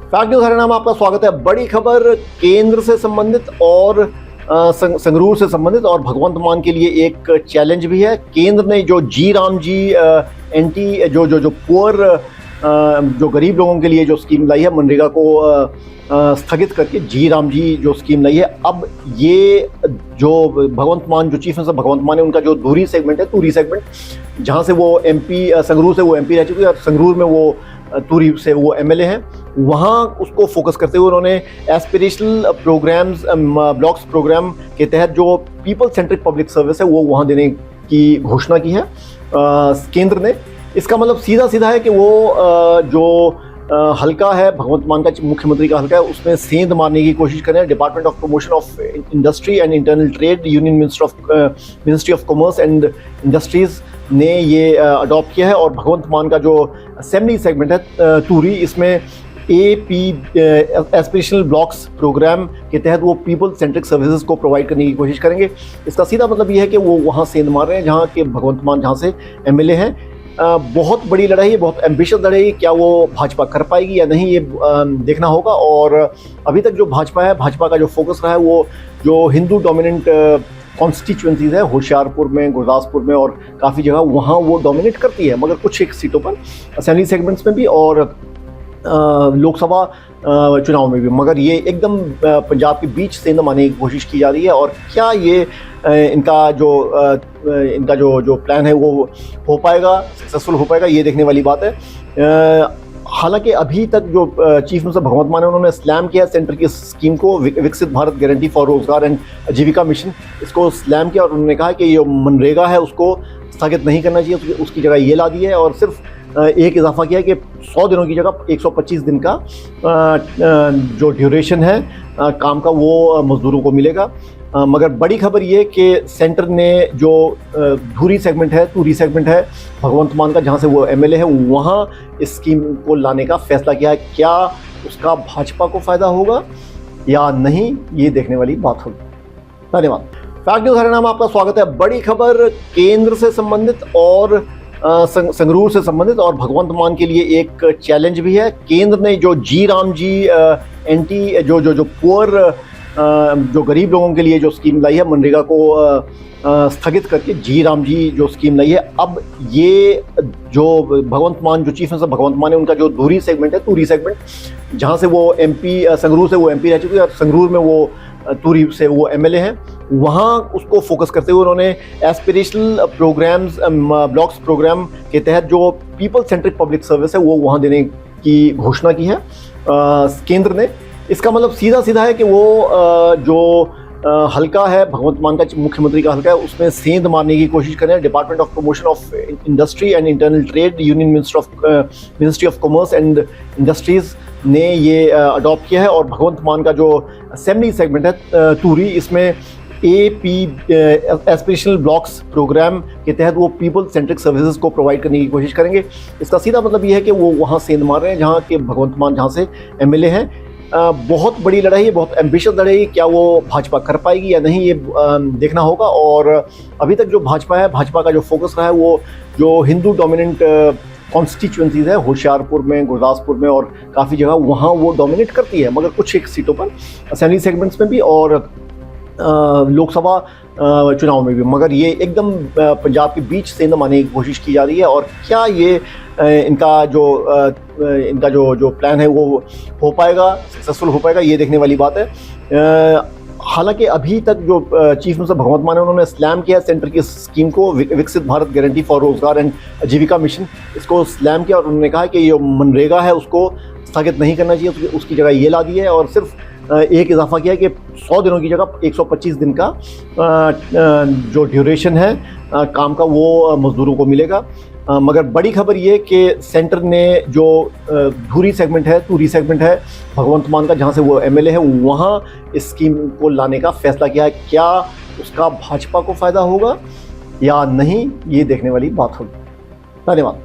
Fact news Haryana में आपका स्वागत है। बड़ी खबर केंद्र से संबंधित और संगरूर से संबंधित और भगवंत मान के लिए एक चैलेंज भी है। केंद्र ने जो जी राम जी एंटी जो पुअर जो गरीब लोगों के लिए जो स्कीम लाई है, मनरेगा को स्थगित करके जी राम जी जो स्कीम लाई है, अब ये जो भगवंत मान जो चीफ मिनिस्टर भगवंत मान है, उनका जो धुरी सेगमेंट है, टूरी सेगमेंट, जहाँ से वो एमपी संगरूर से वो एमपी रह चुके हैं और संगरूर में वो टूरी से वो एमएलए हैं, वहाँ उसको फोकस करते हुए उन्होंने एस्पिरेशनल प्रोग्राम्स ब्लॉक्स प्रोग्राम के तहत जो पीपल सेंट्रिक पब्लिक सर्विस है वो वहाँ देने की घोषणा की है केंद्र ने। इसका मतलब सीधा सीधा है कि वो जो हल्का है भगवंत मान का, मुख्यमंत्री का हल्का है, उसमें सेंध मारने की कोशिश कर रहे हैं। Department of promotion of industry and internal trade, union ministry of commerce and industries ने ये अडॉप्ट किया है और भगवंत मान का जो असेंबली सेगमेंट है टूरी, इसमें एस्पिरेशनल ब्लॉक्स प्रोग्राम के तहत वो पीपल सेंट्रिक सर्विसेज को प्रोवाइड करने की कोशिश करेंगे। इसका सीधा मतलब ये है कि वो वहाँ सेंध मार रहे हैं जहाँ के भगवंत मान, जहाँ से एमएलए हैं। बहुत बड़ी लड़ाई है, बहुत एम्बिशियस लड़ाई। क्या वो भाजपा कर पाएगी या नहीं, ये देखना होगा। और अभी तक जो भाजपा है, भाजपा का जो फोकस रहा है वो जो हिंदू डोमिनेंट कॉन्स्टिट्यूएंसीज है, होशियारपुर में, गुरदासपुर में और काफ़ी जगह, वहाँ वो डोमिनेट करती है, मगर कुछ एक सीटों पर असेंबली सेगमेंट्स में भी और लोकसभा चुनाव में भी। मगर ये एकदम पंजाब के बीच सेंध मारने की कोशिश की जा रही है। और क्या ये इनका जो प्लान है वो हो पाएगा, सक्सेसफुल हो पाएगा, ये देखने वाली बात है। हालांकि अभी तक जो चीफ मिनिस्टर भगवंत मान है, उन्होंने स्लैम किया सेंटर की स्कीम को, विकसित भारत गारंटी फॉर रोजगार एंड आजीविका मिशन, इसको स्लैम किया और उन्होंने कहा कि ये मनरेगा है उसको स्थगित नहीं करना चाहिए, उसकी जगह ये ला दी है और सिर्फ एक इजाफा किया कि 100 दिनों की जगह 125 दिन का जो ड्यूरेशन है काम का वो मजदूरों को मिलेगा। मगर बड़ी खबर ये कि सेंटर ने जो टूरी सेगमेंट है भगवंत मान का, जहाँ से वो एमएलए है, वहाँ इस स्कीम को लाने का फैसला किया है। क्या उसका भाजपा को फ़ायदा होगा या नहीं, ये देखने वाली बात होगी। धन्यवाद। फैक्ट न्यूज हरियाणा में आपका स्वागत है। बड़ी खबर केंद्र से संबंधित और संगरूर से संबंधित और भगवंत मान के लिए एक चैलेंज भी है। केंद्र ने जो जी राम जी एंटी जो पुअर जो गरीब लोगों के लिए जो स्कीम लाई है, मनरेगा को स्थगित करके जी राम जी जो स्कीम लाई है, अब ये जो भगवंत मान जो चीफ मिनिस्टर भगवंत मान है, उनका जो धुरी सेगमेंट है, टूरी सेगमेंट, जहाँ से वो एमपी संगरूर से वो एमपी रह चुके हैं और संगरूर में वो टूरी से वो एमएलए हैं, वहाँ उसको फोकस करते हुए उन्होंने एस्पिरेशनल प्रोग्राम्स ब्लॉक्स प्रोग्राम के तहत जो पीपल सेंट्रिक पब्लिक सर्विस है वो वहाँ देने की घोषणा की है केंद्र ने। इसका मतलब सीधा सीधा है कि वो जो हल्का है भगवंत मान का, मुख्यमंत्री का हल्का है, उसमें सेंध मारने की कोशिश कर रहे हैं। Department of promotion of industry and internal trade, union ministry of commerce and industries ने ये अडॉप्ट किया है और भगवंत मान का जो असेंबली सेगमेंट है टूरी, इसमें एस्पिरेशनल ब्लॉक्स प्रोग्राम के तहत वो पीपल सेंट्रिक सर्विसेज को प्रोवाइड करने की कोशिश करेंगे। इसका सीधा मतलब ये है कि वो वहाँ सेंध मार रहे हैं जहाँ के भगवंत मान, जहाँ से एमएलए हैं। बहुत बड़ी लड़ाई है, बहुत एम्बिशियस लड़ाई। क्या वो भाजपा कर पाएगी या नहीं, ये देखना होगा। और अभी तक जो भाजपा है, भाजपा का जो फोकस रहा है वो जो हिंदू डोमिनेंट कॉन्स्टिट्यूएंसीज है, होशियारपुर में, गुरदासपुर में और काफ़ी जगह, वहाँ वो डोमिनेट करती है, मगर कुछ एक सीटों पर असेंबली सेगमेंट्स में भी और लोकसभा चुनाव में भी। मगर ये एकदम पंजाब के बीच सेंध मारने की कोशिश की जा रही है। और क्या ये इनका जो प्लान है वो हो पाएगा, सक्सेसफुल हो पाएगा, ये देखने वाली बात है। हालांकि अभी तक जो चीफ मिनिस्टर भगवंत मान है, उन्होंने स्लैम किया सेंटर की स्कीम को, विकसित भारत गारंटी फॉर रोजगार एंड आजीविका मिशन, इसको स्लैम किया और उन्होंने कहा कि ये मनरेगा है उसको स्थगित नहीं करना चाहिए, उसकी जगह ये ला दी है और सिर्फ एक इजाफा किया कि 100 दिनों की जगह 125 दिन का जो ड्यूरेशन है काम का वो मजदूरों को मिलेगा। मगर बड़ी खबर ये कि सेंटर ने जो टूरी सेगमेंट है भगवंत मान का, जहाँ से वो एमएलए है, वहाँ इस स्कीम को लाने का फैसला किया है। क्या उसका भाजपा को फ़ायदा होगा या नहीं, ये देखने वाली बात होगी। धन्यवाद।